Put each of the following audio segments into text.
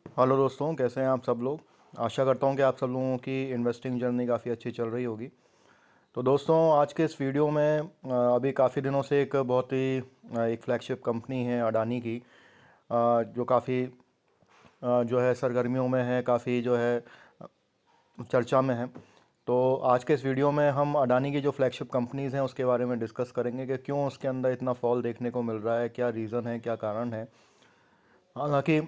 Hello दोस्तों, कैसे हैं आप सब लोग। आशा करता हूं कि आप सब लोगों की इन्वेस्टिंग जर्नी काफ़ी अच्छी चल रही होगी। तो दोस्तों, आज के इस वीडियो में अभी काफ़ी दिनों से एक बहुत ही एक फ्लैगशिप कंपनी है अडानी की, जो काफ़ी जो है सरगर्मियों में है, काफ़ी जो है चर्चा में है। तो आज के इस वीडियो में हम अडानी की जो फ्लैगशिप कंपनीज़ हैं उसके बारे में डिस्कस करेंगे कि क्यों उसके अंदर इतना फॉल देखने को मिल रहा है, क्या रीज़न है, क्या कारण है। हालांकि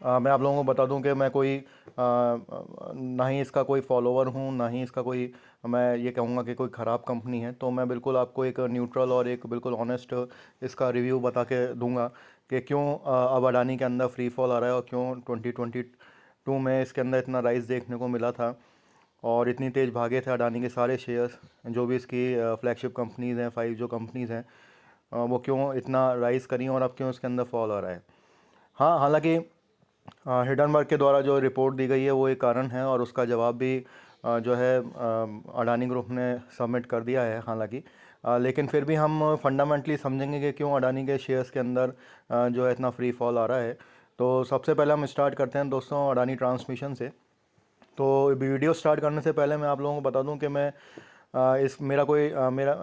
मैं आप लोगों को बता दूं कि मैं कोई ना ही इसका कोई फॉलोवर हूं, ना ही इसका कोई मैं ये कहूँगा कि कोई ख़राब कंपनी है। तो मैं बिल्कुल आपको एक न्यूट्रल और एक बिल्कुल ऑनेस्ट इसका रिव्यू बता के दूंगा कि क्यों अब अडानी के अंदर फ्री फॉल आ रहा है और क्यों 2022 में इसके अंदर इतना राइज देखने को मिला था और इतनी तेज़ भागे थे अडानी के सारे शेयर्स। जो भी इसकी फ्लैगशिप कंपनीज़ हैं, 5 जो कंपनीज़ हैं, वो क्यों इतना राइज़ करी और अब क्यों इसके अंदर फॉल आ रहा है। हाँ, हालांकि हिडनबर्ग के द्वारा जो रिपोर्ट दी गई है वो एक कारण है और उसका जवाब भी जो है अडानी ग्रुप ने सबमिट कर दिया है। हालांकि लेकिन फिर भी हम फंडामेंटली समझेंगे कि क्यों अडानी के शेयर्स के अंदर जो है इतना फ्री फॉल आ रहा है। तो सबसे पहले हम स्टार्ट करते हैं दोस्तों अडानी ट्रांसमिशन से। तो वीडियो स्टार्ट करने से पहले मैं आप लोगों को बता दूं कि मैं इस मेरा कोई मेरा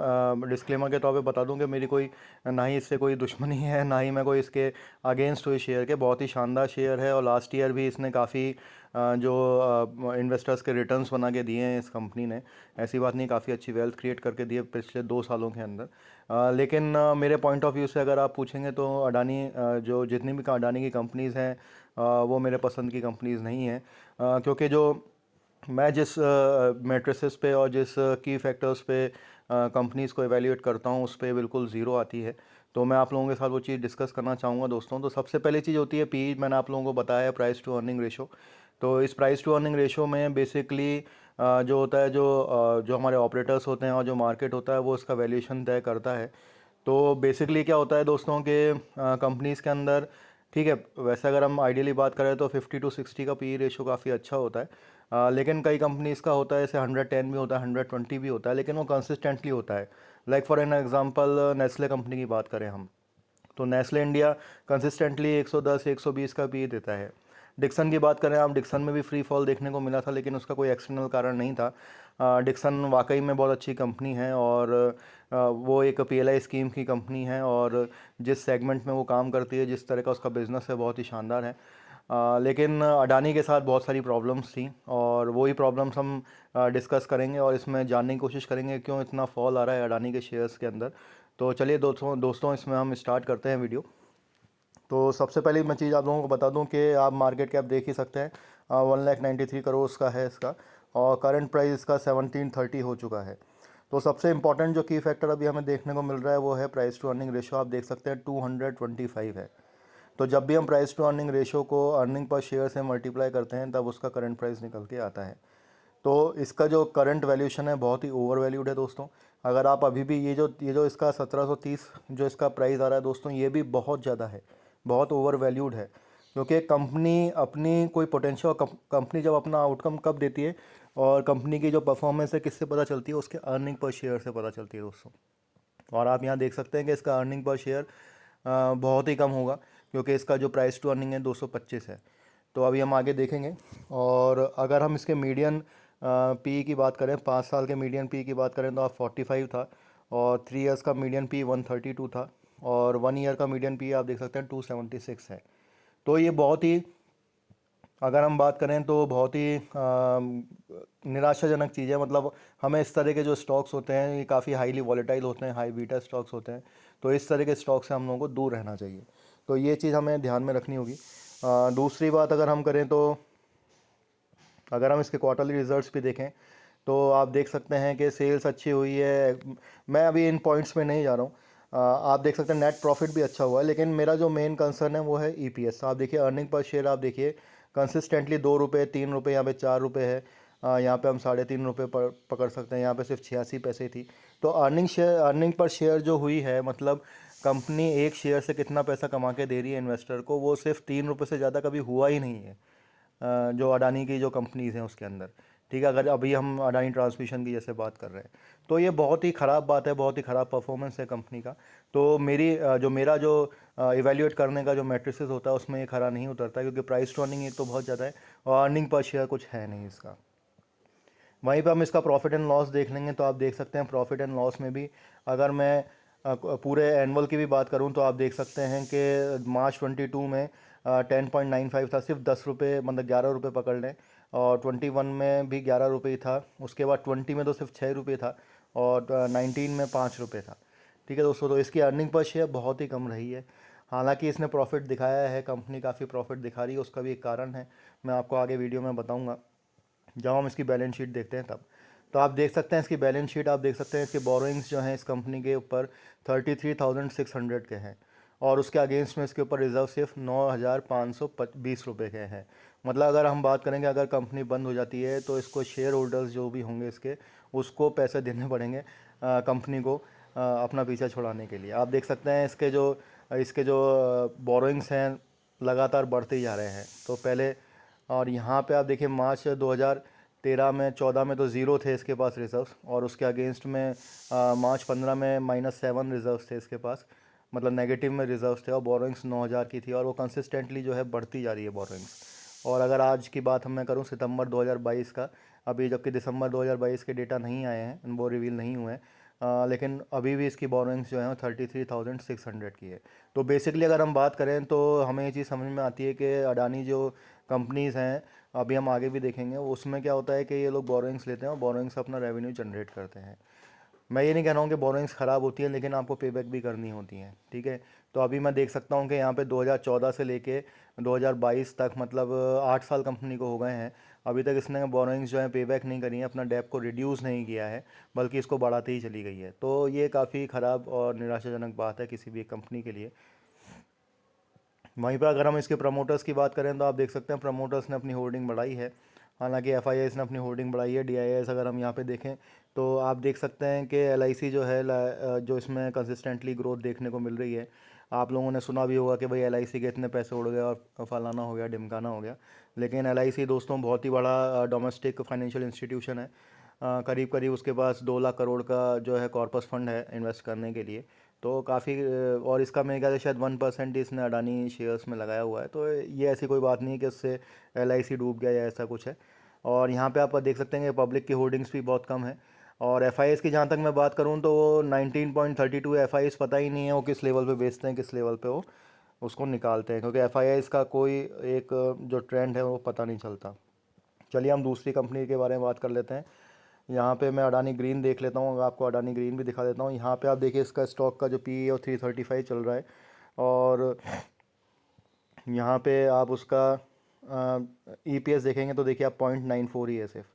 डिस्क्लेमर के तौर पे बता दूं कि मेरी कोई ना ही इससे कोई दुश्मनी है, ना ही मैं कोई इसके अगेंस्ट हुई। शेयर के बहुत ही शानदार शेयर है और लास्ट ईयर भी इसने काफ़ी जो इन्वेस्टर्स के रिटर्न्स बना के दिए हैं इस कंपनी ने। ऐसी बात नहीं, काफ़ी अच्छी वेल्थ क्रिएट करके दी है पिछले 2 सालों के अंदर। लेकिन मेरे पॉइंट ऑफ व्यू से अगर आप पूछेंगे तो अडानी जो जितनी भी अडानी की कंपनीज़ हैं वो मेरे पसंद की कंपनीज़ नहीं हैं। क्योंकि जो मैं जिस मेट्रिसेस पे और जिस की फैक्टर्स पे कंपनीज़ को एवेल्यूएट करता हूँ उस पे बिल्कुल ज़ीरो आती है। तो मैं आप लोगों के साथ वो चीज़ डिस्कस करना चाहूँगा दोस्तों। तो सबसे पहली चीज़ होती है पी, मैंने आप लोगों को बताया, प्राइस टू अर्निंग रेशो। तो इस प्राइस टू अर्निंग रेशो में बेसिकली जो होता है, जो हमारे ऑपरेटर्स होते हैं और जो मार्केट होता है वो इसका वैल्यूएशन तय करता है। तो बेसिकली क्या होता है दोस्तों के कंपनीज़ के अंदर, ठीक है, वैसे अगर हम आइडियली बात करें तो 50 to 60 का पी रेशो काफ़ी अच्छा होता है। लेकिन कई कंपनीज़ का होता है, जैसे 110 भी होता है, 120 भी होता है, लेकिन वो कंसिस्टेंटली होता है। Like for an example Nestle company की बात करें हम, तो नेस्ले इंडिया कंसिस्टेंटली 110 120 का पी देता है। डिक्सन की बात करें आप, डिक्सन में भी फ्री फॉल देखने को मिला था लेकिन उसका कोई एक्सटर्नल कारण नहीं था। डिक्सन वाकई में बहुत अच्छी कंपनी है और वो एक पीएलआई स्कीम की कंपनी है और जिस सेगमेंट में वो काम करती है, जिस तरह का उसका बिज़नेस है, बहुत ही शानदार है। लेकिन अडानी के साथ बहुत सारी प्रॉब्लम्स थी और वही प्रॉब्लम्स हम डिस्कस करेंगे और इसमें जानने की कोशिश करेंगे क्यों इतना फॉल आ रहा है अडानी के शेयर्स के अंदर। तो चलिए दोस्तों दोस्तों इसमें हम स्टार्ट करते हैं वीडियो। तो सबसे पहले मैं चीज़ आप लोगों को बता दूं कि आप मार्केट कैप देख ही सकते हैं, 1,93 करोड़ का है इसका और करंट प्राइस इसका 1730 हो चुका है। तो सबसे इंपॉर्टेंट जो की फैक्टर अभी हमें देखने को मिल रहा है वो है प्राइस टू अर्निंग रेशो। आप देख सकते हैं 225 है। तो जब भी हम प्राइस टू अर्निंग रेशो को अर्निंग पर शेयर से मल्टीप्लाई करते हैं तब उसका करंट प्राइस निकल के आता है। तो इसका जो करंट वैल्यूशन है बहुत ही ओवर वैल्यूड है दोस्तों। अगर आप अभी भी ये जो इसका 1730 जो इसका प्राइस आ रहा है दोस्तों, ये भी बहुत ज़्यादा है, बहुत ओवर वैल्यूड है। क्योंकि कंपनी अपनी कोई पोटेंशियल, कंपनी जब अपना आउटकम कब देती है और कंपनी की जो परफॉर्मेंस है किससे पता चलती है, उसके अर्निंग पर शेयर से पता चलती है दोस्तों। और आप यहाँ देख सकते हैं कि इसका अर्निंग पर शेयर बहुत ही कम होगा क्योंकि इसका जो प्राइस टू अर्निंग है 225 है। तो अभी हम आगे देखेंगे। और अगर हम इसके मीडियन पी की बात करें, 5 साल के मीडियन पी की बात करें तो आप 45 था और 3 इयर्स का मीडियन पी 132 था और 1 ईयर का मीडियन पी आप देख सकते हैं 276 है। तो ये बहुत ही, अगर हम बात करें तो बहुत ही निराशाजनक चीज़ है। मतलब हमें इस तरह के जो स्टॉक्स होते हैं ये काफ़ी हाईली वॉलेटाइल होते हैं, हाई बीटा स्टॉक्स होते हैं। तो इस तरह के स्टॉक से हम लोगों को दूर रहना चाहिए। तो ये चीज़ हमें ध्यान में रखनी होगी। दूसरी बात अगर हम करें तो अगर हम इसके क्वार्टरली रिजल्ट्स भी देखें तो आप देख सकते हैं कि सेल्स अच्छी हुई है। मैं अभी इन पॉइंट्स में नहीं जा रहा हूँ। आप देख सकते हैं नेट प्रॉफिट भी अच्छा हुआ है, लेकिन मेरा जो मेन कंसर्न है वो है ईपीएस। आप देखिए अर्निंग पर शेयर, आप देखिए कंसिस्टेंटली 2 रुपये, 3 रुपये, यहाँ पे 4 रुपये है। यहाँ पे हम 3.5 रुपये पकड़ सकते हैं, यहाँ पे सिर्फ 86 पैसे थी। तो अर्निंग पर शेयर जो हुई है, मतलब कंपनी एक शेयर से कितना पैसा कमा के दे रही है इन्वेस्टर को, वो सिर्फ 3 रुपये से ज़्यादा कभी हुआ ही नहीं है जो अडानी की जो कंपनीज़ हैं उसके अंदर। ठीक है, अगर अभी हम अडानी ट्रांसमिशन की जैसे बात कर रहे हैं तो ये बहुत ही ख़राब बात है, बहुत ही ख़राब परफॉर्मेंस है कंपनी का। तो मेरी जो मेरा जो इवैल्यूएट करने का जो मैट्रिसेस होता है उसमें ये खरा नहीं उतरता, क्योंकि प्राइस टू अर्निंग एक तो बहुत ज़्यादा है और अर्निंग पर शेयर कुछ है नहीं इसका। वहीं पे हम इसका प्रॉफिट एंड लॉस देख लेंगे तो आप देख सकते हैं प्रॉफिट एंड लॉस में भी, अगर मैं पूरे एनुअल की भी बात करूं तो आप देख सकते हैं कि मार्च 22 में 10.95 था, सिर्फ 10 रुपये, मतलब 11 रुपये पकड़ लें, और 21 में भी 11 रुपये ही था, उसके बाद 20 में तो सिर्फ 6 रुपये था, और 19 में 5 रुपये था। ठीक है दोस्तों, तो इसकी अर्निंग पर शेयर बहुत ही कम रही है। हालांकि इसने प्रॉफिट दिखाया है, कंपनी काफ़ी प्रॉफिट दिखा रही है, उसका भी एक कारण है, मैं आपको आगे वीडियो में बताऊंगा जब हम इसकी बैलेंस शीट देखते हैं तब। तो आप देख सकते हैं इसकी बैलेंस शीट, आप देख सकते हैं इसके बोरोइंग्स जो हैं इस कंपनी के ऊपर 33,600 के हैं, और उसके अगेंस्ट में इसके ऊपर रिज़र्व सिर्फ 9,520 रुपये के हैं। मतलब अगर हम बात करेंगे, अगर कंपनी बंद हो जाती है तो इसको शेयर होल्डर्स जो भी होंगे इसके, उसको पैसे देने पड़ेंगे कंपनी को अपना पीछा छुड़ाने के लिए। आप देख सकते हैं इसके जो बोरोइंग्स हैं लगातार बढ़ते ही जा रहे हैं। तो पहले, और यहाँ पे आप देखिए मार्च 2013 में 14 में तो ज़ीरो थे इसके पास रिज़र्व्स, और उसके अगेंस्ट में मार्च 15 में -7 रिज़र्व्स थे इसके पास, मतलब नेगेटिव में रिज़र्व्स थे, और बोरोइंग्स 9,000 की थी, और वो कंसिस्टेंटली जो है बढ़ती जा रही है बोरोइंग्स। और अगर आज की बात मैं करूँ सितंबर 2022 का, अभी जबकि दिसंबर 2022 के डेटा नहीं आए हैं, वो रिवील नहीं हुए हैं, लेकिन अभी भी इसकी बोरोइंग्स जो है 33,600 की है। तो बेसिकली अगर हम बात करें तो हमें ये चीज़ समझ में आती है कि अडानी जो कंपनीज़ हैं, अभी हम आगे भी देखेंगे, उसमें क्या होता है कि ये लोग बोरोइंग्स लेते हैं और बोरोइंग्स से अपना रेवेन्यू जनरेट करते हैं। मैं ये नहीं कह रहा हूँ कि बोरोइंग्स ख़राब होती हैं, लेकिन आपको पे बैक भी करनी होती हैं। ठीक है, तो अभी मैं देख सकता हूँ कि यहाँ पे 2014 से लेके 2022 तक, मतलब 8 साल कंपनी को हो गए हैं, अभी तक इसने बोरोइंग्स जो है पे बैक नहीं करी है, अपना डेप को रिड्यूस नहीं किया है, बल्कि इसको बढ़ाते ही चली गई है। तो ये काफ़ी ख़राब और निराशाजनक बात है किसी भी एक कंपनी के लिए। वहीं पर अगर हम इसके प्रमोटर्स की बात करें तो आप देख सकते हैं प्रमोटर्स ने अपनी होल्डिंग बढ़ाई है। हालांकि एफआईआईस ने अपनी होल्डिंग बढ़ाई है। डीआईआईएस अगर हम यहाँ पे देखें तो आप देख सकते हैं कि एलआईसी जो है जो इसमें कंसिस्टेंटली ग्रोथ देखने को मिल रही है। आप लोगों ने सुना भी होगा कि भाई एलआईसी के इतने पैसे उड़ गए और फलाना हो गया ढिमकाना हो गया, लेकिन एलआईसी दोस्तों बहुत ही बड़ा डोमेस्टिक फाइनेंशियल इंस्टीट्यूशन है। करीब करीब उसके पास 2 लाख करोड़ का जो है कॉर्पस फंड है इन्वेस्ट करने के लिए। तो काफ़ी, और इसका मेरे ख्याल से शायद 1% इसने अडानी शेयर्स में लगाया हुआ है। तो ये ऐसी कोई बात नहीं है कि उससे एलआईसी डूब गया या ऐसा कुछ है। और यहाँ पे आप देख सकते हैं कि पब्लिक की होल्डिंग्स भी बहुत कम है। और एफआईएस की जहाँ तक मैं बात करूँ तो वो 19.32 एफआईएस, पता ही नहीं है वो किस लेवल पे बेचते हैं, किस लेवल पे वो उसको निकालते हैं, क्योंकि एफआईएस का कोई एक जो ट्रेंड है वो पता नहीं चलता। चलिए हम दूसरी कंपनी के बारे में बात कर लेते हैं। यहाँ पे मैं अडानी ग्रीन देख लेता हूँ, आपको अडानी ग्रीन भी दिखा देता हूँ। यहाँ पे आप देखिए इसका स्टॉक का जो पी है वो 335 चल रहा है, और यहाँ पे आप उसका ईपीएस देखेंगे तो देखिए आप 0.94 ही है सिर्फ।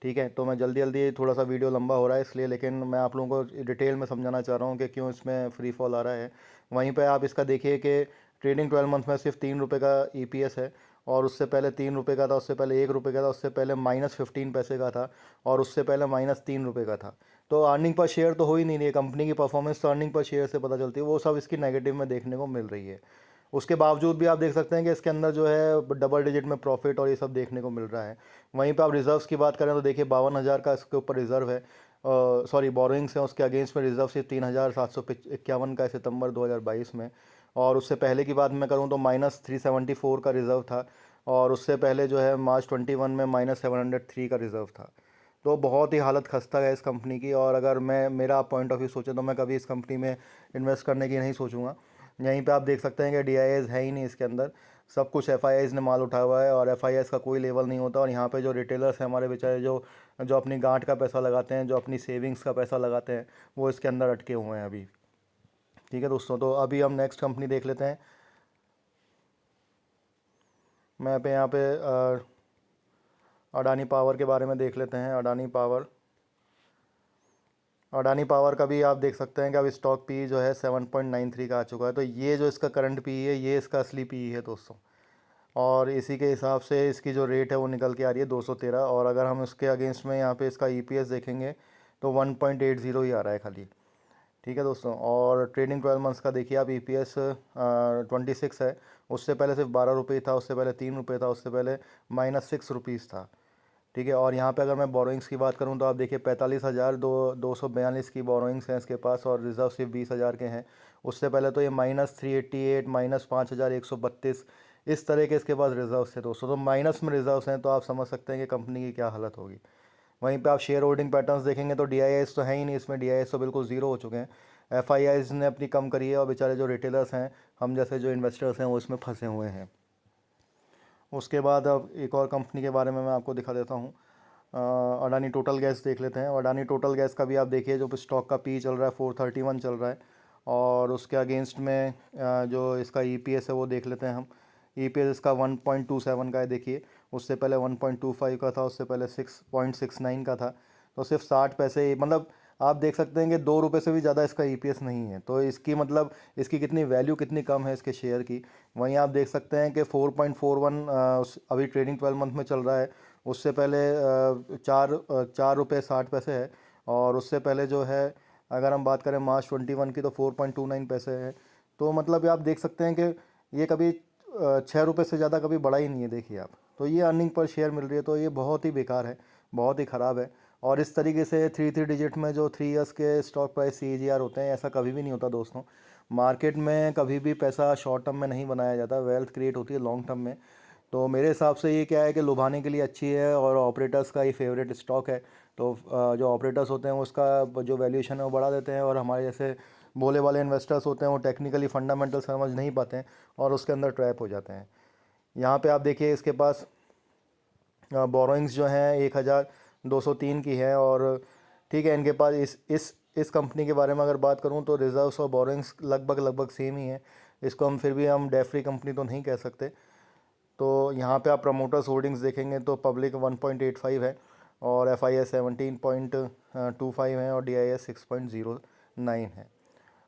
ठीक है, तो मैं जल्दी जल्दी, थोड़ा सा वीडियो लंबा हो रहा है इसलिए, लेकिन मैं आप लोगों को डिटेल में समझाना चाह रहा हूँ कि क्यों इसमें फ्री फॉल आ रहा है। वहीं पे आप इसका देखिए कि ट्रेडिंग 12 मंथ में सिर्फ 3 रुपये का ईपीएस है, और उससे पहले 3 रुपये का था, उससे पहले 1 रुपये का था, उससे पहले -15 पैसे का था, और उससे पहले -3 रुपये का था। तो अर्निंग पर शेयर तो हो ही नहीं रही है, कंपनी की परफॉर्मेंस तो अर्निंग पर शेयर से पता चलती है, वो सब इसकी नेगेटिव में देखने को मिल रही है। उसके बावजूद भी आप देख सकते हैं कि इसके अंदर जो है डबल डिजिट में प्रॉफिट और ये सब देखने को मिल रहा है। वहीं पे आप रिजर्व्स की बात करें तो देखिए 52,000 का इसके ऊपर रिजर्व है, सॉरी बोरोइंग्स है, उसके अगेंस्ट में रिजर्व सिर्फ 3,751 का है सितंबर 2022 में। और उससे पहले की बात मैं करूँ तो -374 का रिज़र्व था, और उससे पहले जो है मार्च 21 में -703 का रिज़र्व था। तो बहुत ही हालत खस्ता है इस कंपनी की, और अगर मैं मेरा पॉइंट ऑफ व्यू सोचे तो मैं कभी इस कंपनी में इन्वेस्ट करने की नहीं सोचूंगा। यहीं पे आप देख सकते हैं कि डीआईएस है ही नहीं इसके अंदर, सब कुछ एफआईआईस ने माल उठाया हुआ है, और एफआईआईस का कोई लेवल नहीं होता। और यहाँ पे जो रिटेलर्स हैं हमारे बेचारे, जो जो अपनी गांठ का पैसा लगाते हैं, जो अपनी सेविंग्स का पैसा लगाते हैं, वो इसके अंदर अटके हुए हैं अभी। ठीक है दोस्तों, तो अभी हम नेक्स्ट कंपनी देख लेते हैं। मैं पे यहाँ पे अडानी पावर के बारे में देख लेते हैं। अडानी पावर का भी आप देख सकते हैं कि अब स्टॉक पी जो है 7.93 का आ चुका है। तो ये जो इसका करंट पी है, ये इसका असली पी है दोस्तों, और इसी के हिसाब से इसकी जो रेट है वो निकल के आ रही है 213। और अगर हम उसके अगेंस्ट में यहाँ पे इसका ईपीएस देखेंगे तो 1.80 ही आ रहा है खाली। ठीक है दोस्तों, और ट्रेडिंग 12 मंथ्स का देखिए आप ईपीएस 26 है, उससे पहले सिर्फ 12 रुपये था, उससे पहले 3 रुपये था, उससे पहले -6 रुपीज़ था। ठीक है, और यहाँ पे अगर मैं बोरोइंग्स की बात करूँ तो आप देखिए 45,242 की बोरोइंग्स हैं इसके पास, और रिज़र्व सिर्फ 20,000 के हैं। उससे पहले तो ये -388, -5132, इस तरह के इसके पास रिजर्व्स थे दोस्तों। तो माइनस में रिजर्व्स हैं तो आप समझ सकते हैं कि कंपनी की क्या हालत होगी। वहीं पे आप शेयर होल्डिंग पैटर्न्स देखेंगे तो डीआईआईस तो है ही नहीं इसमें, डीआईआईस तो बिल्कुल ज़ीरो हो चुके हैं। एफआईआईस ने अपनी कम करी है और बेचारे जो रिटेलर्स हैं, हम जैसे जो इन्वेस्टर्स हैं, वो इसमें फंसे हुए हैं। उसके बाद अब एक और कंपनी के बारे में मैं आपको दिखा देता हूँ। अडानी टोटल गैस देख लेते हैं। अडानी टोटल गैस का भी आप देखिए, जो स्टॉक का पी चल रहा है 431 चल रहा है, और उसके अगेंस्ट में जो इसका ईपीएस है वो देख लेते हैं हम। ईपीएस इसका 1.27 का है देखिए, उससे पहले 1.25 का था, उससे पहले 6.69 का था। तो सिर्फ 60 पैसे, मतलब आप देख सकते हैं कि 2 रुपये से भी ज़्यादा इसका ईपीएस नहीं है। तो इसकी मतलब इसकी कितनी वैल्यू कितनी कम है इसके शेयर की। वहीं आप देख सकते हैं कि 4.41 अभी ट्रेडिंग 12 मंथ में चल रहा है। उससे पहले 4 रुपये 60 पैसे है, और उससे पहले जो है, अगर हम बात करें मार्च 21 की, तो 4.29 पैसे है। तो मतलब आप देख सकते हैं कि ये कभी 6 रुपये से ज़्यादा कभी बढ़ा ही नहीं है, देखिए आप। तो ये अर्निंग पर शेयर मिल रही है, तो ये बहुत ही बेकार है, बहुत ही ख़राब है। और इस तरीके से 3 डिजिट में जो 3 ईयर्स के स्टॉक प्राइस CAGR होते हैं, ऐसा कभी भी नहीं होता दोस्तों। मार्केट में कभी भी पैसा शॉर्ट टर्म में नहीं बनाया जाता, वेल्थ क्रिएट होती है लॉन्ग टर्म में। तो मेरे हिसाब से ये क्या है कि लुभाने के लिए अच्छी है, और ऑपरेटर्स का ये फेवरेट स्टॉक है। तो जो ऑपरेटर्स होते हैं उसका जो वैल्यूएशन है वो बढ़ा देते हैं, और हमारे जैसे भोले वाले इन्वेस्टर्स होते हैं वो टेक्निकली फंडामेंटल समझ नहीं पाते हैं और उसके अंदर ट्रैप हो जाते हैं। यहाँ पे आप देखिए इसके पास बोरोइंग्स जो हैं 1203 की है, और ठीक है, इनके पास इस कंपनी के बारे में अगर बात करूँ तो रिजर्व्स और बोरोइंग्स लगभग सेम ही है। इसको हम फिर भी हम डेट फ्री कंपनी तो नहीं कह सकते। तो यहाँ पे आप प्रमोटर्स होल्डिंग्स देखेंगे तो पब्लिक 1.85 है, और FIS 17.25 है, और DIS 6.09 है।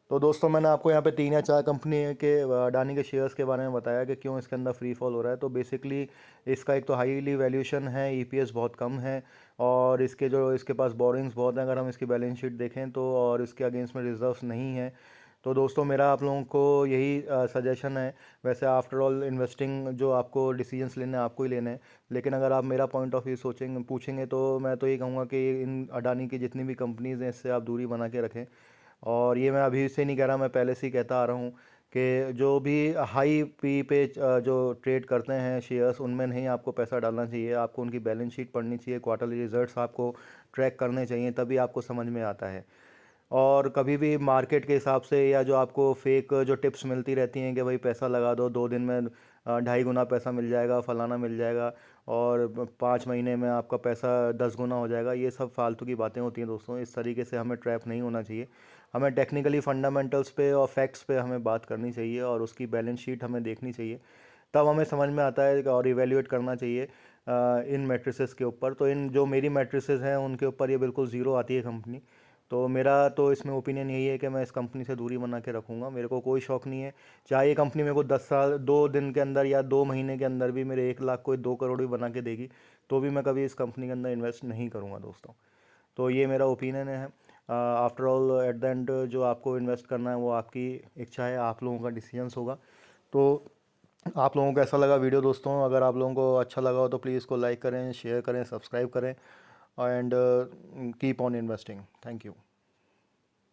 तो दोस्तों मैंने आपको यहाँ पे 3 या 4 कंपनी के अडानी के शेयर्स के बारे में बताया कि क्यों इसके अंदर फ्री फॉल हो रहा है। तो बेसिकली इसका एक तो हाईली वैल्यूएशन है, EPS बहुत कम है, और इसके पास बोरिंग्स बहुत हैं अगर हम इसकी बैलेंस शीट देखें तो, और इसके अगेंस्ट में रिजर्व्स नहीं है। तो दोस्तों मेरा आप लोगों को यही सजेशन है। वैसे आफ्टर ऑल इन्वेस्टिंग जो आपको डिसीजंस लेने हैं आपको ही लेने हैं, लेकिन अगर आप मेरा पॉइंट ऑफ व्यू पूछेंगे तो मैं तो ये कहूँगा कि इन अडानी की जितनी भी कंपनीज़ हैं इससे आप दूरी बना के रखें। और ये मैं अभी से नहीं कह रहा, मैं पहले से ही कहता आ रहा हूँ कि जो भी हाई पी पे जो ट्रेड करते हैं शेयर्स, उनमें नहीं आपको पैसा डालना चाहिए। आपको उनकी बैलेंस शीट पढ़नी चाहिए, क्वार्टरली रिजल्ट्स आपको ट्रैक करने चाहिए, तभी आपको समझ में आता है। और कभी भी मार्केट के हिसाब से, या जो आपको फेक जो टिप्स मिलती रहती हैं कि भाई पैसा लगा दो 2 दिन में 2.5 गुना पैसा मिल जाएगा, फलाना मिल जाएगा, और 5 महीने में आपका पैसा 10 गुना हो जाएगा, ये सब फालतू की बातें होती हैं दोस्तों। इस तरीके से हमें ट्रैप नहीं होना चाहिए। हमें टेक्निकली फंडामेंटल्स पे और फैक्ट्स पे हमें बात करनी चाहिए, और उसकी बैलेंस शीट हमें देखनी चाहिए, तब हमें समझ में आता है, और इवेल्युएट करना चाहिए इन मैट्रिसेस के ऊपर। तो इन जो मेरी मैट्रिसेस हैं उनके ऊपर ये बिल्कुल ज़ीरो आती है कंपनी। तो मेरा तो इसमें ओपिनियन यही है कि मैं इस कंपनी से दूरी बना के रखूँगा। मेरे को कोई शौक़ नहीं है, चाहे ये कंपनी मेरे को 10 साल 2 दिन के अंदर या 2 महीने के अंदर भी मेरे 1 लाख कोई 2 करोड़ भी बना के देगी, तो भी मैं कभी इस कंपनी के अंदर इन्वेस्ट नहीं करूँगा दोस्तों। तो ये मेरा ओपिनियन है। After all at the end जो आपको इन्वेस्ट करना है वो आपकी इच्छा है, आप लोगों का डिसीजंस होगा। तो आप लोगों को कैसा लगा वीडियो दोस्तों? अगर आप लोगों को अच्छा लगा हो तो प्लीज़ इसको लाइक करें, शेयर करें, सब्सक्राइब करें, and keep on investing. Thank you.